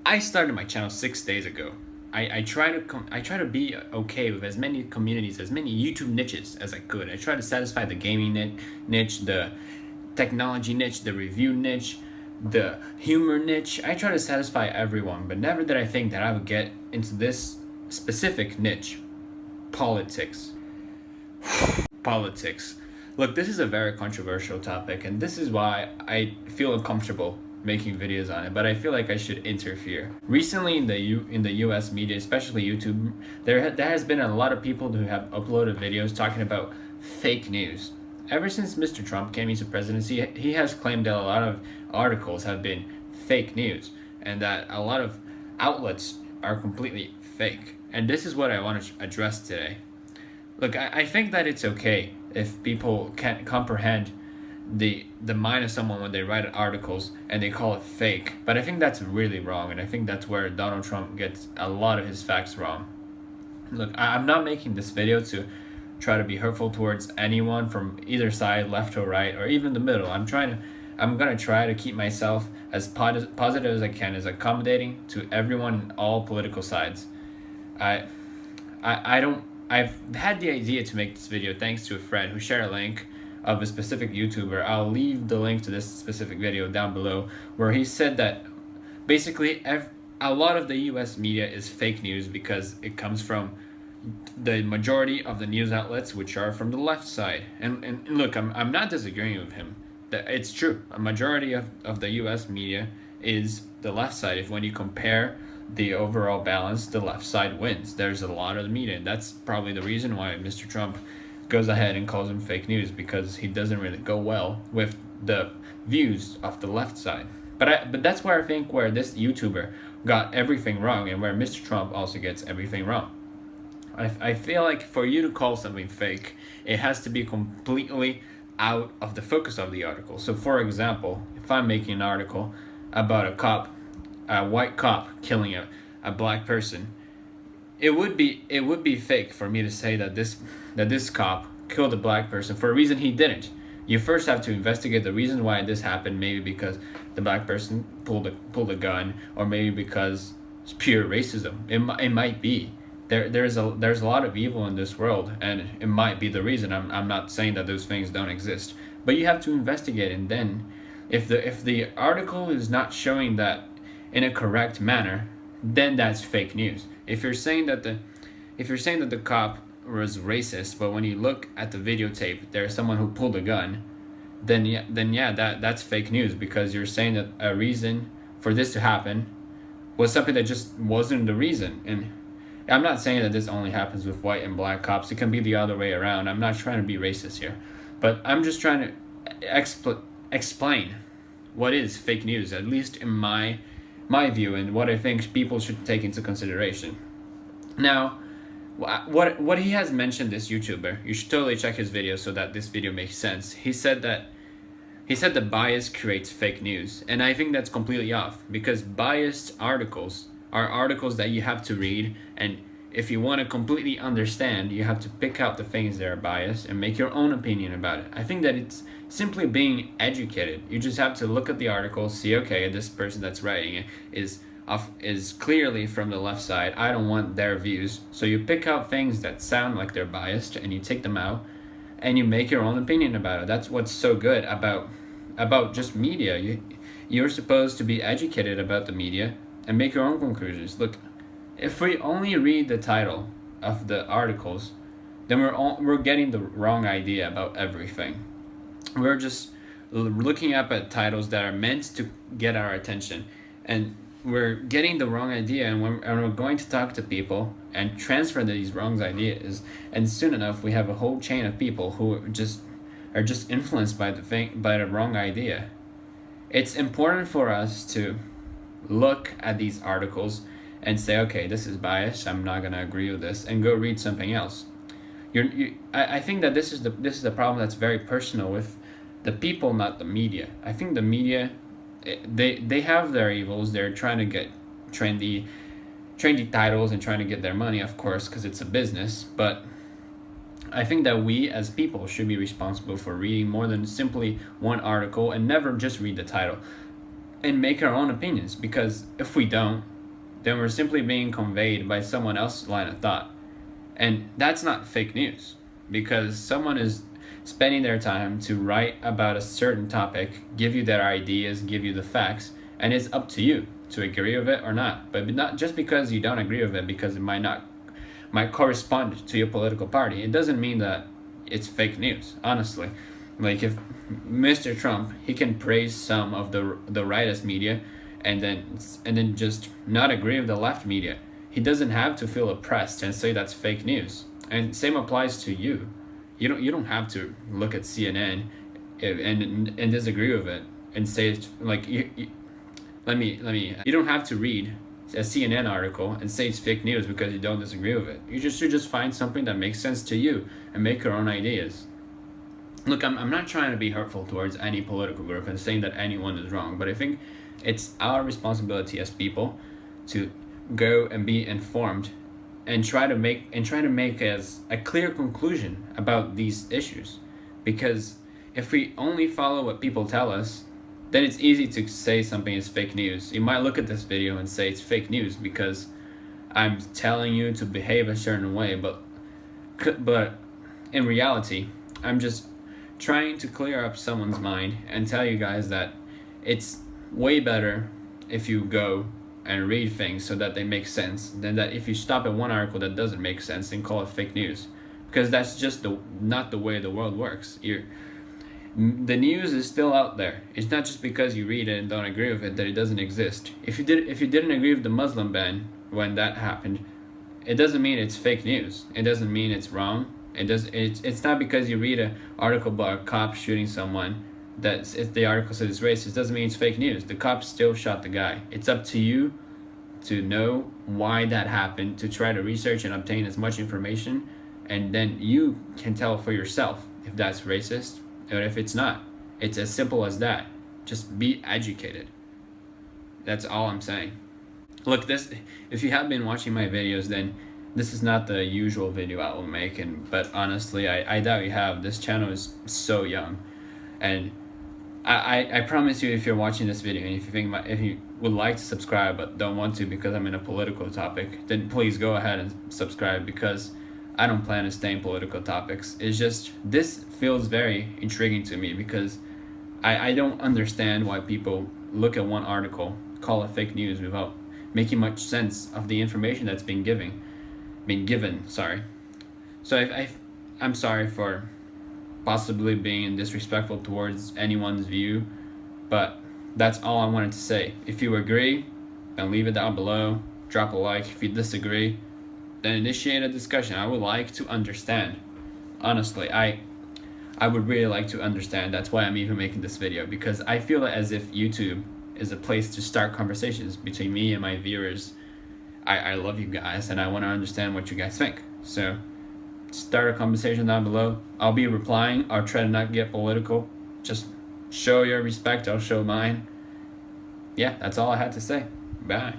I started my channel 6 days ago. I try to I try to be okay with as many communities, as many YouTube niches as I could. I try to satisfy the gaming niche, the technology niche, the review niche, the humor niche. I try to satisfy everyone, but never did I think that I would get into this specific niche, politics. Politics. Look, this is a very controversial topic, and this is why I feel uncomfortable making videos on it, but I feel like I should interfere. Recently in the US media, especially YouTube, there has been a lot of people who have uploaded videos talking about fake news. Ever since Mr. Trump came into presidency, he has claimed that a lot of articles have been fake news and that a lot of outlets are completely fake. And this is what I want to address today. Look, I think that it's okay if people can't comprehend the mind of someone when they write articles and they call it fake. But I think that's really wrong, and I think that's where Donald Trump gets a lot of his facts wrong. Look, I'm not making this video to try to be hurtful towards anyone from either side, left or right, or even the middle. I'm gonna try to keep myself as positive as I can, as accommodating to everyone in all political sides. I I don't. I've had the idea to make this video thanks to a friend who shared a link of a specific YouTuber. I'll leave the link to this specific video down below, where he said that basically a lot of the US media is fake news because it comes from the majority of the news outlets, which are from the left side. And look, I'm not disagreeing with him. That it's true. A majority of the US media is the left side. If when you compare the overall balance, the left side wins. There's a lot of the media, and that's probably the reason why Mr. Trump goes ahead and calls them fake news, because he doesn't really go well with the views of the left side. But that's where I think where this YouTuber got everything wrong, and where Mr. Trump also gets everything wrong. I feel like for you to call something fake, it has to be completely out of the focus of the article. So for example, if I'm making an article about a white cop killing a black person, it would be fake for me to say that this cop killed a black person for a reason he didn't. You first have to investigate the reason why this happened. Maybe because the black person pulled a gun, or maybe because it's pure racism. It might be. There's a lot of evil in this world, and it might be the reason. I'm not saying that those things don't exist, but you have to investigate. And then if the article is not showing that in a correct manner, then that's fake news. If you're saying that the cop was racist, but when you look at the videotape there's someone who pulled a gun, then yeah, that's fake news, because you're saying that a reason for this to happen was something that just wasn't the reason. And I'm not saying that this only happens with white and black cops. It can be the other way around. I'm not trying to be racist here, but I'm just trying to explain what is fake news, at least in my view, and what I think people should take into consideration. Now, what he has mentioned, this YouTuber, you should totally check his video so that this video makes sense. He said that bias creates fake news, and I think that's completely off, because biased articles are articles that you have to read, and if you want to completely understand, you have to pick out the things that are biased and make your own opinion about it. I think that it's simply being educated. You just have to look at the article, see, okay, this person that's writing it is clearly from the left side. I don't want their views. So you pick out things that sound like they're biased and you take them out and you make your own opinion about it. That's what's so good about just media. You're supposed to be educated about the media and make your own conclusions. Look, if we only read the title of the articles, then we're getting the wrong idea about everything. We're just looking up at titles that are meant to get our attention, and we're getting the wrong idea, and we're going to talk to people and transfer these wrong ideas, and soon enough we have a whole chain of people who are just influenced by the wrong idea. It's important for us to look at these articles and say, okay, this is biased, I'm not gonna agree with this, and go read something else. I think that this is the problem that's very personal with the people, not the media. I think the media, they have their evils. They're trying to get trendy titles and trying to get their money, of course, because it's a business. But I think that we as people should be responsible for reading more than simply one article, and never just read the title. and make our own opinions, because if we don't, then we're simply being conveyed by someone else's line of thought. And that's not fake news, because someone is spending their time to write about a certain topic, give you their ideas, give you the facts, and it's up to you to agree with it or not. But not just because you don't agree with it, because it might correspond to your political party, it doesn't mean that it's fake news, honestly. Like, if Mr. Trump, he can praise some of the rightist media and then just not agree with the left media. He doesn't have to feel oppressed and say that's fake news. And same applies to you. You don't have to look at CNN and disagree with it and say it's like let me you don't have to read a CNN article and say it's fake news because you don't disagree with it. You should just find something that makes sense to you and make your own ideas. Look, I'm not trying to be hurtful towards any political group and saying that anyone is wrong, but I think it's our responsibility as people to go and be informed and try to make as a clear conclusion about these issues. Because if we only follow what people tell us, then it's easy to say something is fake news. You might look at this video and say it's fake news because I'm telling you to behave a certain way, but in reality, I'm just trying to clear up someone's mind and tell you guys that it's way better if you go and read things so that they make sense than that if you stop at one article that doesn't make sense and call it fake news, because that's just not the way the world works. The news is still out there. It's not just because you read it and don't agree with it that it doesn't exist. If you didn't agree with the Muslim ban when that happened, it doesn't mean it's fake news. It doesn't mean it's wrong. It's not because you read an article about a cop shooting someone that if the article says it's racist, doesn't mean it's fake news. The cop still shot the guy. It's up to you to know why that happened, to try to research and obtain as much information, and then you can tell for yourself if that's racist or if it's not. It's as simple as that. Just be educated. That's all I'm saying. Look, if you have been watching my videos, then this is not the usual video I will make, but honestly, I doubt you have. This channel is so young, and I promise you, if you're watching this video and if you would like to subscribe but don't want to because I'm in a political topic, then please go ahead and subscribe, because I don't plan to stay in political topics. It's just, this feels very intriguing to me, because I don't understand why people look at one article, call it fake news without making much sense of the information that's been given. Sorry. So I'm sorry for possibly being disrespectful towards anyone's view, but that's all I wanted to say. If you agree, then leave it down below, drop a like. If you disagree, then initiate a discussion. I would like to understand. Honestly, I would really like to understand. That's why I'm even making this video, because I feel as if YouTube is a place to start conversations between me and my viewers. I love you guys, and I want to understand what you guys think. So start a conversation down below. I'll be replying. I'll try to not get political. Just show your respect. I'll show mine. Yeah, that's all I had to say. Bye.